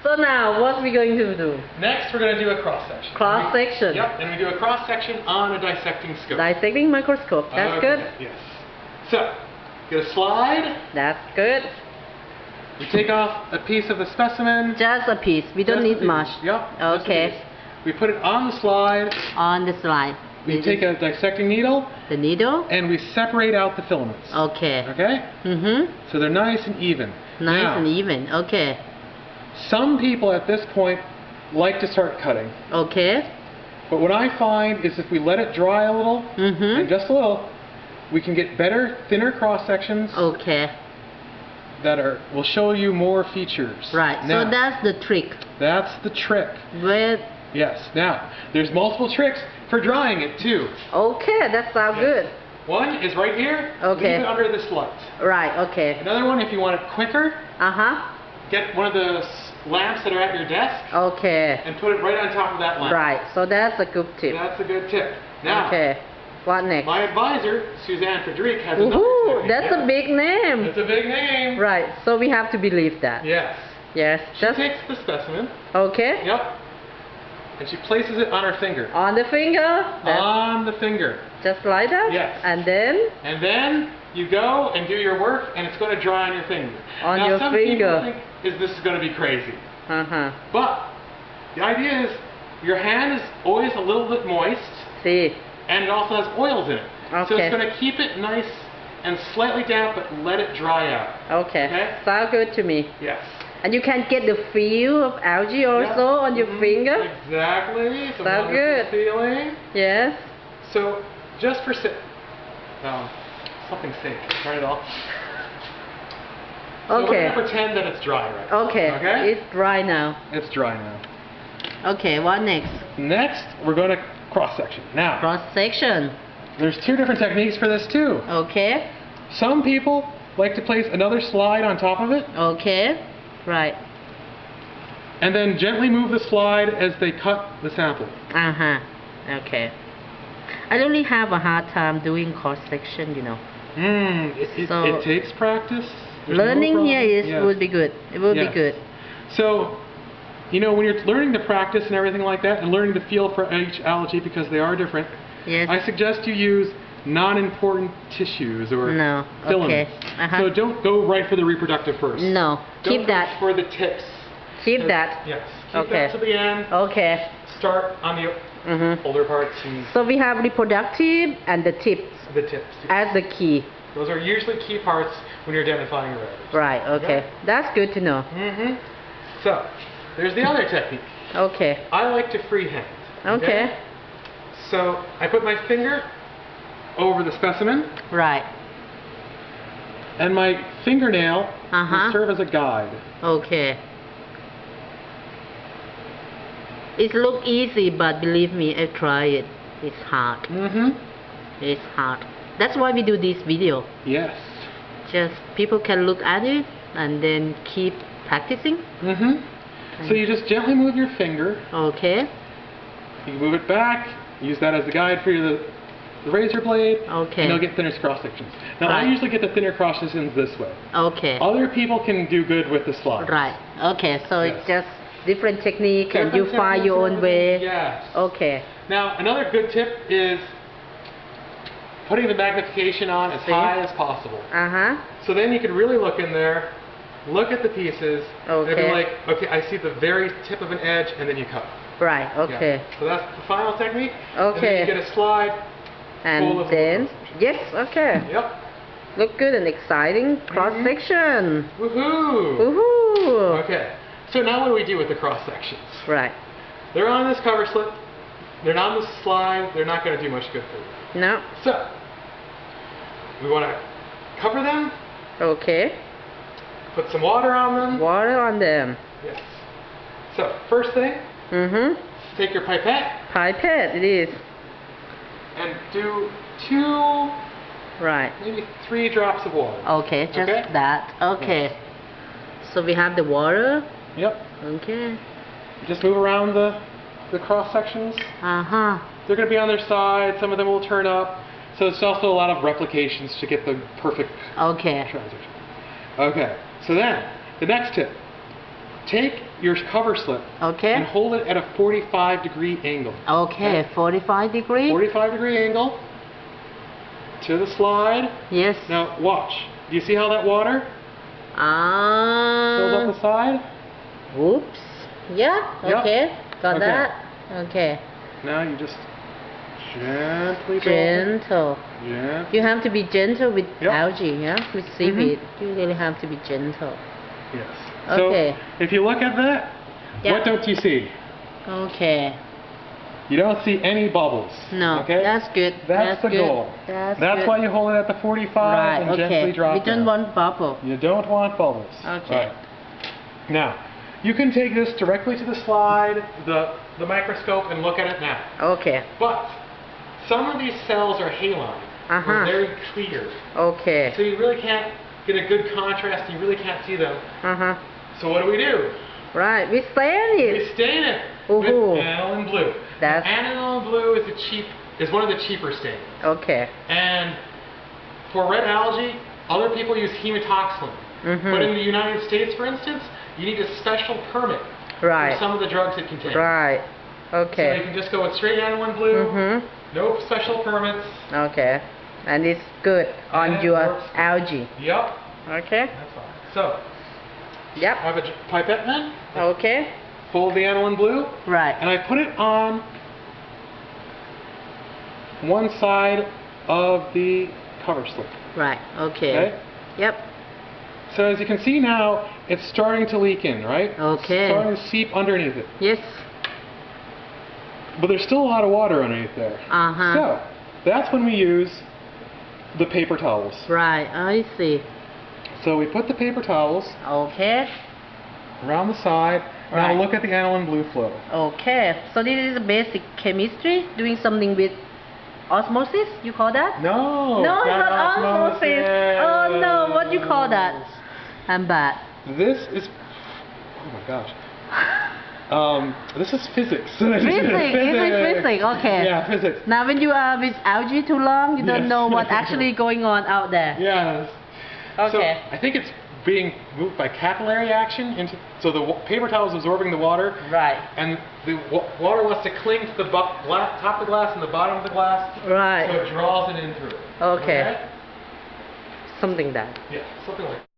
So now, what are we going to do? Next, we're going to do a cross-section. Cross-section. Yep, and we do a cross-section on a dissecting scope. Dissecting microscope. That's good. Yes. So, get a slide. That's good. We take off a piece of the specimen. Just a piece. We don't need much. Yep. Okay. We put it on the slide. On the slide. We take a dissecting needle. The needle. And we separate out the filaments. Okay. Okay? Mm-hmm. So they're nice and even. Nice and even. Okay. Some people at this point like to start cutting. Okay. But what I find is if we let it dry a little, and just a little, we can get better, thinner cross sections. Okay. That will show you more features. Right. Now, so that's the trick. That's the trick. With yes. Now, there's multiple tricks for drying it too. Okay, that sounds good. One is right here. Okay. Leave it under this light. Right. Okay. Another one, if you want it quicker. Get one of the lamps that are at your desk. Okay. And put it right on top of that lamp. Right. So that's a good tip. That's a good tip. Now. Okay. What next? My advisor, Suzanne Frederic, has another technique. That's a big name. That's a big name. Right. So we have to believe that. Yes. Yes. She takes the specimen. Okay. Yep. And she places it on her finger. On the finger? On the finger. Just like that? Yes. And then? And then you go and do your work, and it's going to dry on your finger. On now, your some finger. people think this is going to be crazy. Uh-huh. But the idea is your hand is always a little bit moist. See. And it also has oils in it. Okay. So it's going to keep it nice and slightly damp, but let it dry out. Okay. Sounds good to me. Yes. And you can get the feel of algae also on your finger. Exactly. Sounds good. Feeling. Yes. So just for something safe. Turn it off. So we're going to pretend that it's dry right now. Okay. Okay. It's dry now. It's dry now. Okay. What next? Next, we're going to cross section. Now. Cross section. There's two different techniques for this too. Okay. Some people like to place another slide on top of it. Okay. Right. And then gently move the slide as they cut the sample. Uh-huh. Okay. I really have a hard time doing cross section, you know. It takes practice. Learning here would be good. It would be good. So, you know, when you're learning the practice and everything like that, and learning the feel for each algae because they are different, I suggest you use non-important tissues or filaments. So don't go right for the reproductive first. No, keep that for the tips. Keep that. Yes. Keep that to the end. Okay. Start on the older parts. So we have reproductive and the tips. The tips. As the key. Those are usually key parts when you're identifying a rabbit. Right. Okay. That's good to know. So there's the other technique. Okay. I like to freehand. Okay. So I put my finger over the specimen. Right. And my fingernail will serve as a guide. Okay. It looks easy, but believe me, I try it. It's hard. It's hard. That's why we do this video. Yes. Just people can look at it and then keep practicing. So you just gently move your finger. Okay. You move it back. Use that as a guide for the razor blade. Okay. And you'll get thinner cross sections. Now I usually get the thinner cross sections this way. Okay. Other people can do good with the slide. Right. Okay. So it's just different technique and you find your own way. Yes. Okay. Now another good tip is putting the magnification on as high as possible. So then you can really look in there, look at the pieces, and be like, okay, I see the very tip of an edge, and then you cut. Right, okay. Yeah. So that's the final technique. Okay. And then you get a slide full of then, okay. Yep. Look good and exciting. Cross section. Woohoo! Woohoo! Okay. So now what do we do with the cross sections? Right. They're on this cover slip. They're not on the slide. They're not going to do much good for you. No. So we want to cover them. Okay. Put some water on them. Water on them. Yes. So first thing. Take your pipette. Pipette, it is. And do 2, maybe 3 drops of water. Okay, just that. Okay. Yes. So we have the water. Yep. Okay. Just move around the cross sections. They're going to be on their side. Some of them will turn up. So it's also a lot of replications to get the perfect transition. Okay. So then, the next tip. Take your cover slip. Okay. And hold it at a 45-degree angle. Okay, 45 degree. 45-degree angle to the slide. Yes. Now watch. Do you see how that water fills up the side? Whoops. Yeah. Okay. Yep. Got that. Okay. Now you just gently. Gentle. Yeah. You have to be gentle with Yep. algae, yeah? With seaweed. You really have to be gentle. Yes. Okay. So if you look at that, what don't you see? Okay. You don't see any bubbles. No. Okay? That's good. That's the good. goal. That's good. Why you hold it at the 45 and gently drop You don't want bubble. You don't want bubbles. Okay. Right. Now, you can take this directly to the slide, the microscope, and look at it now. Okay. But some of these cells are haline. They're very clear. Okay. So you really can't get a good contrast. You really can't see them. So what do? Right. We stain it. We stain it with aniline blue. Aniline blue is one of the cheaper stains. Okay. And for red algae, other people use hematoxylin. But in the United States, for instance, you need a special permit for some of the drugs it contains. Right. Okay. So you can just go with straight aniline blue, no special permits. Okay. And it's good on your algae. Yep. Okay. That's fine. So, yep. I have a pipette pen. Okay. Full of the aniline blue. Right. And I put it on one side of the cover slip. Right. Okay. Yep. So as you can see now, it's starting to leak in, right? Okay. It's starting to seep underneath it. Yes. But there's still a lot of water underneath there. So that's when we use the paper towels. Right. I see. So we put the paper towels. Okay. Around the side. Now look at the aniline blue flow. Okay. So this is basic chemistry, doing something with osmosis, you call that? No. No, it's not osmosis. Oh no, what do you call that? I'm bad. This is, oh my gosh. This is physics. Physics, okay. Yeah, physics. Now when you are with algae too long, you don't know what's actually going on out there. Yes. Okay. So I think it's being moved by capillary action so the paper towel is absorbing the water. Right. And the water wants to cling to the top of the glass and the bottom of the glass. Right. So it draws it in through it. Okay. Something that. Yeah, something like that.